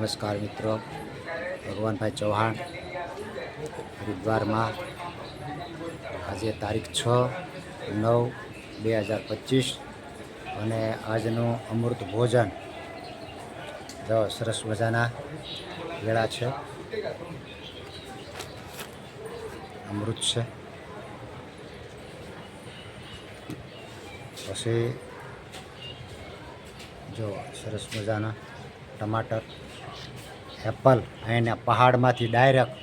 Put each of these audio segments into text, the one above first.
નમસ્કાર મિત્રો, ભગવાનભાઈ ચૌહાણ હરિદ્વારમાં આજે તારીખ 6/9/2025 અને આજનું અમૃત ભોજન જો સરસ મજાના વેળા છે, અમૃત છે. પછી જો સરસ મજાના ટમાટર, એપલ અહીંના પહાડમાંથી ડાયરેક્ટ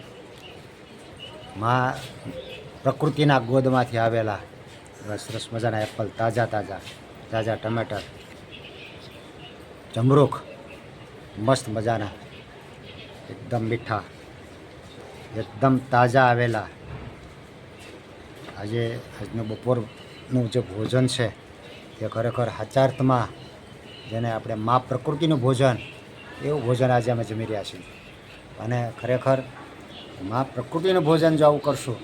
પ્રકૃતિના ગોદમાંથી આવેલા સરસ મજાના એપલ, તાજા ટમાટર, જમરૂખ મસ્ત મજાના એકદમ મીઠા, એકદમ તાજા આવેલા. આજનું બપોરનું જે ભોજન છે તે ખરેખર સાચા અર્થમાં જેને આપણે મા પ્રકૃતિનું ભોજન એવું ભોજન આજે અમે જમી રહ્યા છીએ. અને ખરેખર મા પ્રકૃતિનું ભોજન જો આવું કરશું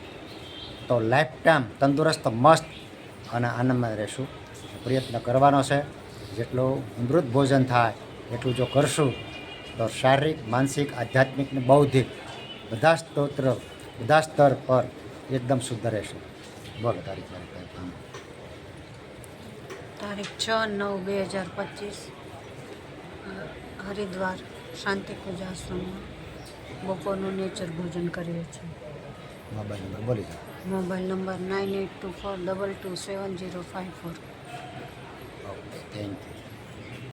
તો લાઈફ ટાઈમ તંદુરસ્ત, મસ્ત અને આનંદમાં રહેશું. પ્રયત્ન કરવાનો છે, જેટલું અમૃત ભોજન થાય એટલું જો કરશું તો શારીરિક, માનસિક, આધ્યાત્મિક ને બૌદ્ધિક બધા સ્તર પર એકદમ શુદ્ધ રહેશે. બોલો તારીખ 6/9/2025 હરિદ્વાર શાંતિકુંજ આશ્રમમાં બપોરનું નેચર ભોજન કરીએ છીએ. મોબાઈલ નંબર બોલી જાઓ. Mobile number 9824227054. Okay, thank you.